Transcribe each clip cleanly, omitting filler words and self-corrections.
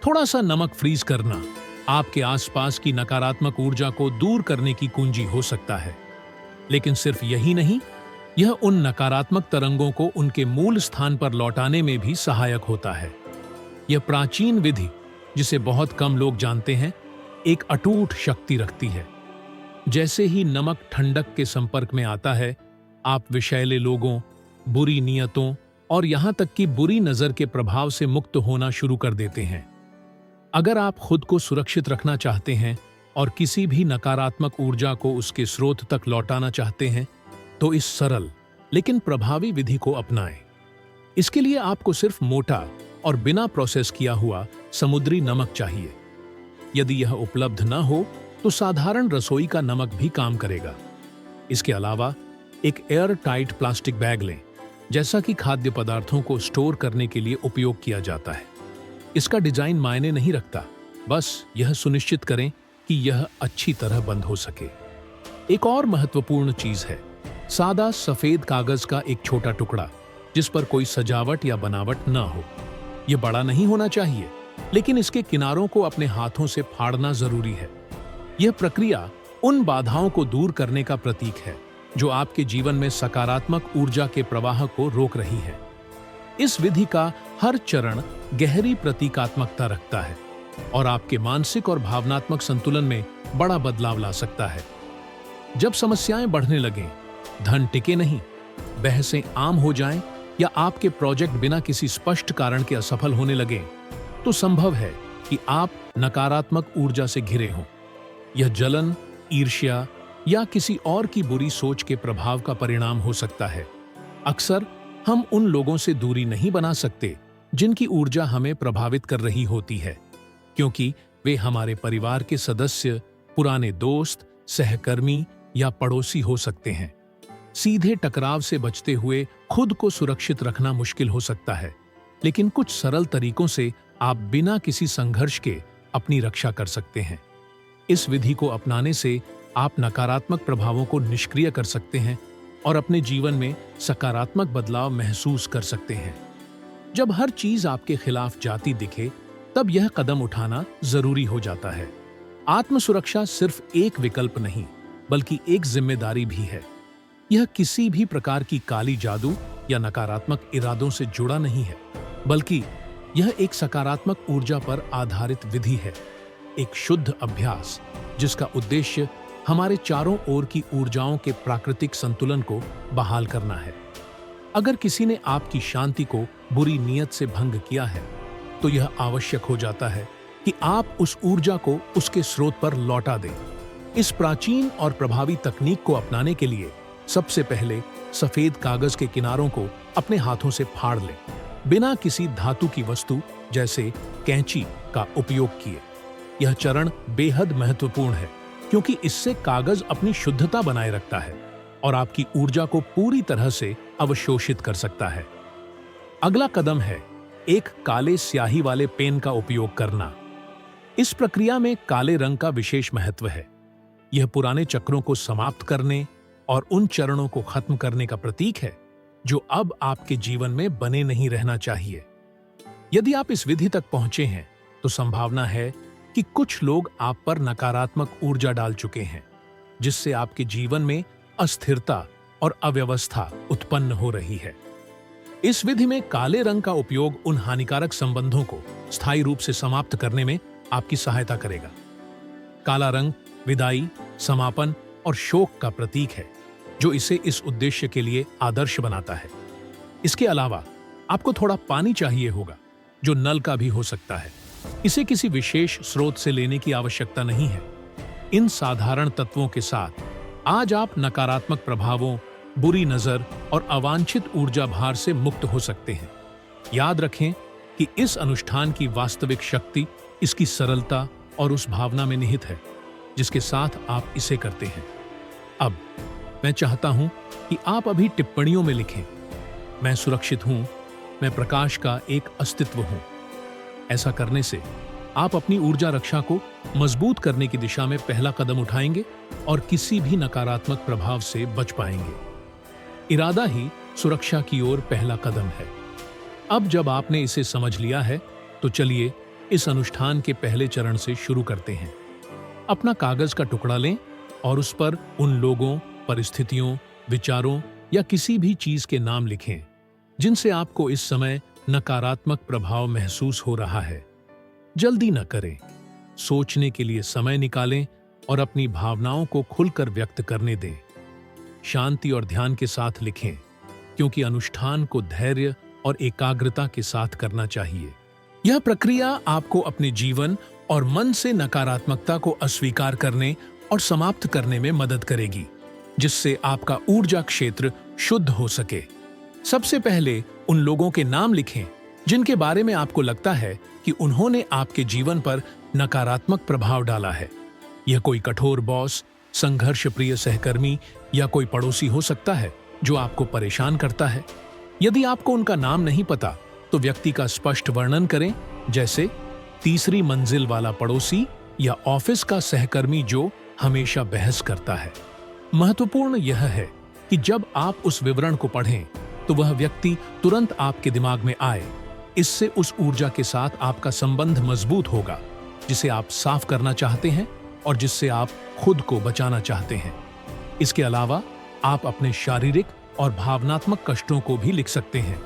थोड़ा सा नमक फ्रीज करना आपके आसपास की नकारात्मक ऊर्जा को दूर करने की कुंजी हो सकता है। लेकिन सिर्फ यही नहीं, यह उन नकारात्मक तरंगों को उनके मूल स्थान पर लौटाने में भी सहायक होता है। यह प्राचीन विधि, जिसे बहुत कम लोग जानते हैं, एक अटूट शक्ति रखती है। जैसे ही नमक ठंडक के संपर्क में आता है, आप विषैले लोगों, बुरी नीयतों और यहां तक कि बुरी नजर के प्रभाव से मुक्त होना शुरू कर देते हैं। अगर आप खुद को सुरक्षित रखना चाहते हैं और किसी भी नकारात्मक ऊर्जा को उसके स्रोत तक लौटाना चाहते हैं, तो इस सरल लेकिन प्रभावी विधि को अपनाएं। इसके लिए आपको सिर्फ मोटा और बिना प्रोसेस किया हुआ समुद्री नमक चाहिए। यदि यह उपलब्ध न हो तो साधारण रसोई का नमक भी काम करेगा। इसके अलावा एक एयर टाइट प्लास्टिक बैग लें, जैसा कि खाद्य पदार्थों को स्टोर करने के लिए उपयोग किया जाता है। इसका डिजाइन मायने नहीं रखता, बस यह सुनिश्चित करें कि यह अच्छी तरह बंद हो सके। एक और महत्वपूर्ण चीज है सादा सफेद कागज का एक छोटा टुकड़ा, जिस पर कोई सजावट या बनावट न हो। यह बड़ा नहीं होना चाहिए, लेकिन इसके किनारों को अपने हाथों से फाड़ना जरूरी है। यह प्रक्रिया उन बाधाओं को दूर करने का प्रतीक है जो आपके जीवन में सकारात्मक ऊर्जा के प्रवाह को रोक रही है। इस विधि का हर चरण गहरी प्रतीकात्मकता रखता है और आपके मानसिक और भावनात्मक संतुलन में बड़ा बदलाव ला सकता है। जब समस्याएं बढ़ने लगें, धन टिके नहीं, बहसें आम हो जाएं या आपके प्रोजेक्ट बिना किसी स्पष्ट कारण के असफल होने लगें, तो संभव है कि आप नकारात्मक ऊर्जा से घिरे हों। यह जलन, ईर्ष्या या किसी और की बुरी सोच के प्रभाव का परिणाम हो सकता है। अक्सर हम उन लोगों से दूरी नहीं बना सकते जिनकी ऊर्जा हमें प्रभावित कर रही होती है, क्योंकि वे हमारे परिवार के सदस्य, पुराने दोस्त, सहकर्मी या पड़ोसी हो सकते हैं। सीधे टकराव से बचते हुए खुद को सुरक्षित रखना मुश्किल हो सकता है, लेकिन कुछ सरल तरीकों से आप बिना किसी संघर्ष के अपनी रक्षा कर सकते हैं। इस विधि को अपनाने से आप नकारात्मक प्रभावों को निष्क्रिय कर सकते हैं और अपने जीवन में सकारात्मक बदलाव महसूस कर सकते हैं। जब हर चीज आपके खिलाफ जाती दिखे, तब यह कदम उठाना जरूरी हो जाता है। आत्मसुरक्षा सिर्फ एक विकल्प नहीं, बल्कि एक जिम्मेदारी भी है। यह किसी भी प्रकार की काली जादू या नकारात्मक इरादों से जुड़ा नहीं है, बल्कि यह एक सकारात्मक ऊर्जा पर आधारित विधि है, एक शुद्ध अभ्यास जिसका उद्देश्य हमारे चारों ओर की ऊर्जाओं के प्राकृतिक संतुलन को बहाल करना है। अगर किसी ने आपकी शांति को बुरी नीयत से भंग किया है, तो यह आवश्यक हो जाता है कि आप उस ऊर्जा को उसके स्रोत पर लौटा दें। इस प्राचीन और प्रभावी तकनीक को अपनाने के लिए सबसे पहले सफेद कागज के किनारों को अपने हाथों से फाड़ लें, बिना किसी धातु की वस्तु जैसे कैंची का उपयोग किए। यह चरण बेहद महत्वपूर्ण है, क्योंकि इससे कागज अपनी शुद्धता बनाए रखता है और आपकी ऊर्जा को पूरी तरह से अवशोषित कर सकता है। अगला कदम है एक काले स्याही वाले पेन का उपयोग करना। इस प्रक्रिया में काले रंग का विशेष महत्व है। यह पुराने चक्रों को समाप्त करने और उन चरणों को खत्म करने का प्रतीक है जो अब आपके जीवन में बने नहीं रहना चाहिए। यदि आप इस विधि तक पहुंचे हैं, तो संभावना है कि कुछ लोग आप पर नकारात्मक ऊर्जा डाल चुके हैं, जिससे आपके जीवन में अस्थिरता और अव्यवस्था उत्पन्न हो रही है। इस विधि में काले रंग का उपयोग उन हानिकारक संबंधों को स्थायी रूप से समाप्त करने में आपकी सहायता करेगा। काला रंग विदाई, समापन और शोक का प्रतीक है, जो इसे इस उद्देश्य के लिए आदर्श बनाता है। इसके अलावा आपको थोड़ा पानी चाहिए होगा, जो नल का भी हो सकता है। इसे किसी विशेष स्रोत से लेने की आवश्यकता नहीं है। इन साधारण तत्वों के साथ आज आप नकारात्मक प्रभावों, बुरी नजर और अवांछित ऊर्जा भार से मुक्त हो सकते हैं। याद रखें कि इस अनुष्ठान की वास्तविक शक्ति इसकी सरलता और उस भावना में निहित है जिसके साथ आप इसे करते हैं। अब मैं चाहता हूं कि आप अभी टिप्पणियों में लिखें, मैं सुरक्षित हूं, मैं प्रकाश का एक अस्तित्व हूं। ऐसा करने से आप अपनी ऊर्जा रक्षा को मजबूत करने की दिशा में पहला कदम उठाएंगे और किसी भी नकारात्मक प्रभाव से बच पाएंगे। इरादा ही सुरक्षा की ओर पहला कदम है। अब जब आपने इसे समझ लिया है, तो चलिए इस अनुष्ठान के पहले चरण से शुरू करते हैं। अपना कागज का टुकड़ा लें और उस पर उन लोगों, परिस्थितियों, विचारों या किसी भी चीज के नाम लिखें जिनसे आपको इस समय नकारात्मक प्रभाव महसूस हो रहा है। जल्दी न करें, सोचने के लिए समय निकालें और अपनी भावनाओं को खुलकर व्यक्त करने दें। शांति और ध्यान के साथ लिखें, क्योंकि अनुष्ठान को धैर्य और एकाग्रता के साथ करना चाहिए। यह प्रक्रिया आपको अपने जीवन और मन से नकारात्मकता को अस्वीकार करने और समाप्त करने में मदद करेगी, जिससे आपका ऊर्जा क्षेत्र शुद्ध हो सके। सबसे पहले उन लोगों के नाम लिखें जिनके बारे में आपको लगता है कि उन्होंने आपके जीवन पर नकारात्मक प्रभाव डाला है। यह कोई कठोर बॉस, संघर्ष प्रिय सहकर्मी या कोई पड़ोसी हो सकता है जो आपको परेशान करता है। यदि आपको उनका नाम नहीं पता तो व्यक्ति का स्पष्ट वर्णन करें, जैसे तीसरी मंजिल वाला पड़ोसी या ऑफिस का सहकर्मी जो हमेशा बहस करता है। महत्वपूर्ण यह है कि जब आप उस विवरण को पढ़ें तो वह व्यक्ति तुरंत आपके दिमाग में आए। इससे उस ऊर्जा के साथ आपका संबंध मजबूत होगा जिसे आप साफ करना चाहते हैं और जिससे आप खुद को बचाना चाहते हैं। इसके अलावा आप अपने शारीरिक और भावनात्मक कष्टों को भी लिख सकते हैं।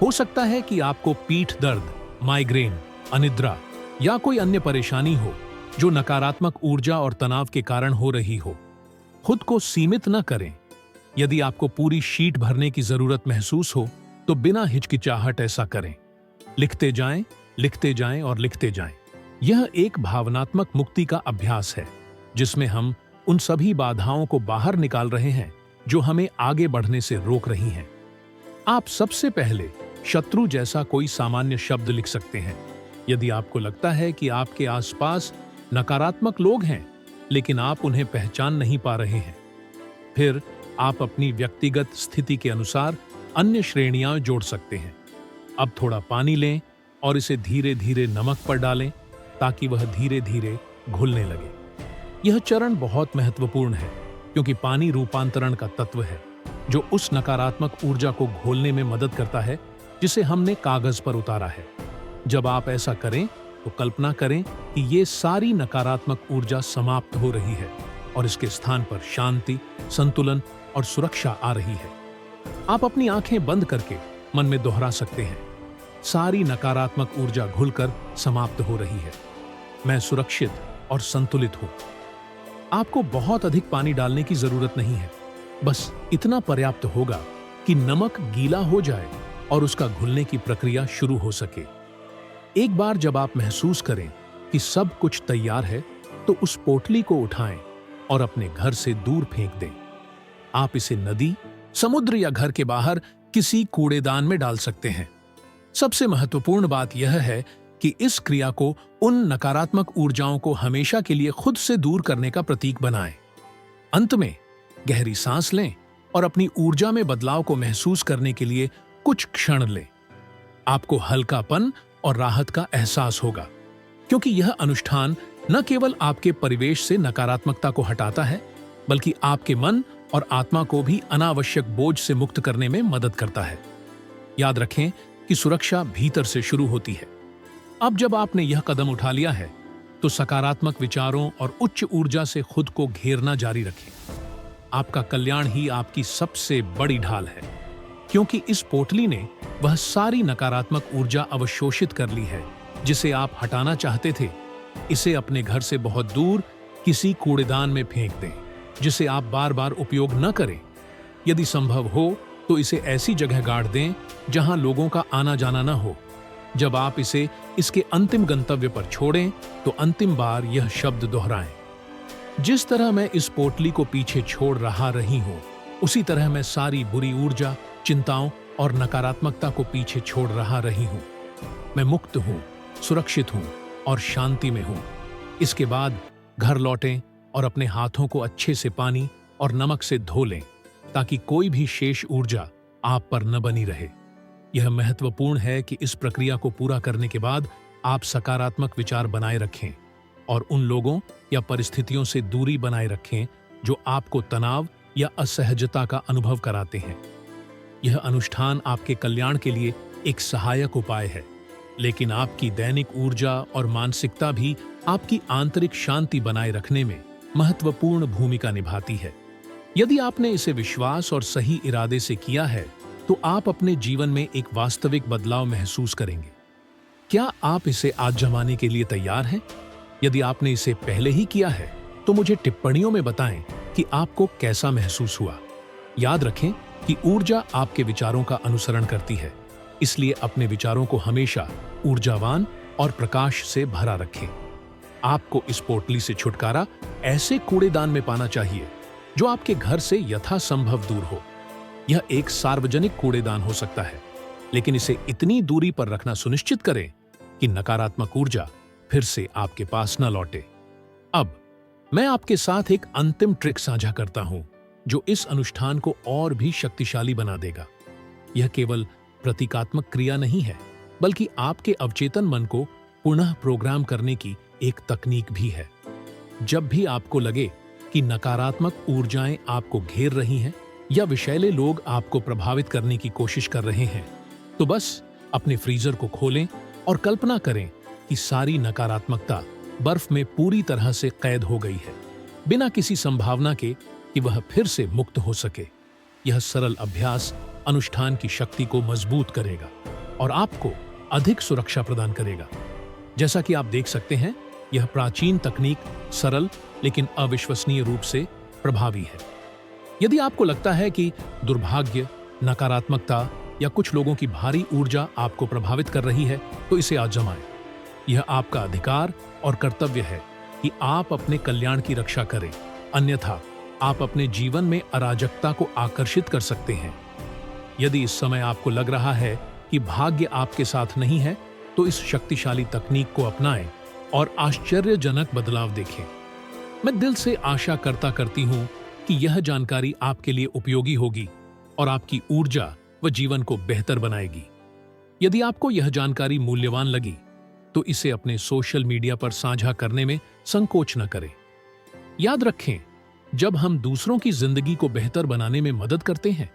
हो सकता है कि आपको पीठ दर्द, माइग्रेन, अनिद्रा या कोई अन्य परेशानी हो जो नकारात्मक ऊर्जा और तनाव के कारण हो रही हो। खुद को सीमित न करें। यदि आपको पूरी शीट भरने की जरूरत महसूस हो तो बिना हिचकिचाहट ऐसा करें। लिखते जाएं और लिखते जाएं। यह एक भावनात्मक मुक्ति का अभ्यास है जिसमें हम उन सभी बाधाओं को बाहर निकाल रहे हैं जो हमें आगे बढ़ने से रोक रही हैं। आप सबसे पहले शत्रु जैसा कोई सामान्य शब्द लिख सकते हैं। यदि आपको लगता है कि आपके आसपास नकारात्मक लोग हैं लेकिन आप उन्हें पहचान नहीं पा रहे हैं, फिर आप अपनी व्यक्तिगत स्थिति के अनुसार अन्य श्रेणियां जोड़ सकते हैं। अब थोड़ा पानी लें और इसे धीरे धीरे नमक पर डालें ताकि वह धीरे धीरे घुलने लगे। यह चरण बहुत महत्वपूर्ण है क्योंकि पानी रूपांतरण का तत्व है जो उस नकारात्मक ऊर्जा को घोलने में मदद करता है जिसे हमने कागज पर उतारा है। जब आप ऐसा करें तो कल्पना करें कि ये सारी नकारात्मक ऊर्जा समाप्त हो रही है और इसके स्थान पर शांति, संतुलन और सुरक्षा आ रही है। आप अपनी आंखें बंद करके मन में दोहरा सकते हैं, सारी नकारात्मक ऊर्जा घुलकर समाप्त हो रही है। मैं सुरक्षित और संतुलित हूं। आपको बहुत अधिक पानी डालने की जरूरत नहीं है, बस इतना पर्याप्त होगा कि नमक गीला हो जाए और उसका घुलने की प्रक्रिया शुरू हो सके। एक बार जब आप महसूस करें कि सब कुछ तैयार है तो उस पोटली को उठाएं और अपने घर से दूर फेंक दें। आप इसे नदी, समुद्र या घर के बाहर किसी कूड़ेदान में डाल सकते हैं। सबसे महत्वपूर्ण बात यह है कि इस क्रिया को उन नकारात्मक ऊर्जाओं को हमेशा के लिए खुद से दूर करने का प्रतीक बनाएं। अंत में गहरी सांस लें और अपनी ऊर्जा में बदलाव को महसूस करने के लिए कुछ क्षण लें। आपको हल्कापन और राहत का एहसास होगा क्योंकि यह अनुष्ठान न केवल आपके परिवेश से नकारात्मकता को हटाता है बल्कि आपके मन और आत्मा को भी अनावश्यक बोझ से मुक्त करने में मदद करता है। याद रखें कि सुरक्षा भीतर से शुरू होती है। अब जब आपने यह कदम उठा लिया है तो सकारात्मक विचारों और उच्च ऊर्जा से खुद को घेरना जारी रखें। आपका कल्याण ही आपकी सबसे बड़ी ढाल है, क्योंकि इस पोटली ने वह सारी नकारात्मक ऊर्जा अवशोषित कर ली है जिसे आप हटाना चाहते थे। इसे अपने घर से बहुत दूर किसी कूड़ेदान में फेंक दें जिसे आप बार बार उपयोग न करें। यदि संभव हो तो इसे ऐसी जगह गाड़ दें जहां लोगों का आना जाना न हो। जब आप इसे इसके अंतिम गंतव्य पर छोड़ें तो अंतिम बार यह शब्द दोहराएं, जिस तरह मैं इस पोटली को पीछे छोड़ रही हूं उसी तरह मैं सारी बुरी ऊर्जा, चिंताओं और नकारात्मकता को पीछे छोड़ रही हूं। मैं मुक्त हूं, सुरक्षित हूं और शांति में हूं। इसके बाद घर लौटें और अपने हाथों को अच्छे से पानी और नमक से धो लें ताकि कोई भी शेष ऊर्जा आप पर न बनी रहे। यह महत्वपूर्ण है कि इस प्रक्रिया को पूरा करने के बाद आप सकारात्मक विचार बनाए रखें और उन लोगों या परिस्थितियों से दूरी बनाए रखें जो आपको तनाव या असहजता का अनुभव कराते हैं। यह अनुष्ठान आपके कल्याण के लिए एक सहायक उपाय है, लेकिन आपकी दैनिक ऊर्जा और मानसिकता भी आपकी आंतरिक शांति बनाए रखने में महत्वपूर्ण भूमिका निभाती है। यदि आपने इसे विश्वास और सही इरादे से किया है, तो आप अपने जीवन में एक वास्तविक बदलाव महसूस करेंगे। क्या आप इसे आजमाने के लिए तैयार हैं? यदि आपने इसे पहले ही किया है, तो मुझे टिप्पणियों में बताएं कि आपको कैसा महसूस हुआ। याद रखें कि ऊर्जा आपके विचारों का अनुसरण करती है, इसलिए अपने विचारों को हमेशा ऊर्जावान और प्रकाश से भरा रखें। आपको इस पोटली से छुटकारा ऐसे कूड़ेदान में पाना चाहिए जो आपके घर से यथासंभव दूर हो। यह एक सार्वजनिक कूड़ेदान हो सकता है, लेकिन इसे इतनी दूरी पर रखना सुनिश्चित करें कि नकारात्मक ऊर्जा फिर से आपके पास न लौटे। अब मैं आपके साथ एक अंतिम ट्रिक साझा करता हूं, जो इस अनुष्ठान को और भी शक्तिशाली बना देगा। यह केवल प्रतीकात्मक क्रिया नहीं है, बल्कि आपके अवचेतन मन को पुनः प्रोग्राम करने की एक तकनीक भी है। जब भी आपको लगे कि नकारात्मक ऊर्जाएं आपको घेर रही हैं या विषैले लोग आपको प्रभावित करने की कोशिश कर रहे हैं, तो बस अपने फ्रीजर को खोलें और कल्पना करें कि सारी नकारात्मकता बर्फ में पूरी तरह से कैद हो गई है, बिना किसी संभावना के कि वह फिर से मुक्त हो सके। यह सरल अभ्यास अनुष्ठान की शक्ति को मजबूत करेगा और आपको अधिक सुरक्षा प्रदान करेगा। जैसा कि आप देख सकते हैं, यह प्राचीन तकनीक सरल लेकिन अविश्वसनीय रूप से प्रभावी है। यदि आपको लगता है कि दुर्भाग्य, नकारात्मकता या कुछ लोगों की भारी ऊर्जा आपको प्रभावित कर रही है, तो इसे आजमाएं। यह आपका अधिकार और कर्तव्य है कि आप अपने कल्याण की रक्षा करें, अन्यथा आप अपने जीवन में अराजकता को आकर्षित कर सकते हैं। यदि इस समय आपको लग रहा है कि भाग्य आपके साथ नहीं है, तो इस शक्तिशाली तकनीक को अपनाएं और आश्चर्यजनक बदलाव देखें। मैं दिल से आशा करती हूं कि यह जानकारी आपके लिए उपयोगी होगी और आपकी ऊर्जा व जीवन को बेहतर बनाएगी। यदि आपको यह जानकारी मूल्यवान लगी, तो इसे अपने सोशल मीडिया पर साझा करने में संकोच न करें। याद रखें, जब हम दूसरों की जिंदगी को बेहतर बनाने में मदद करते हैं,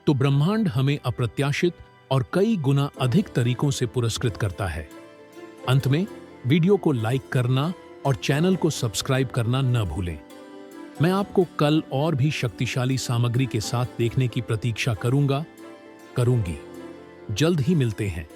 तो ब्रह्मांड हमें अप्रत्याशित और कई गुना अधिक तरीकों से पुरस्कृत करता है। अंत में, वीडियो को लाइक करना और चैनल को सब्सक्राइब करना न भूलें। मैं आपको कल और भी शक्तिशाली सामग्री के साथ देखने की प्रतीक्षा करूंगी। जल्द ही मिलते हैं।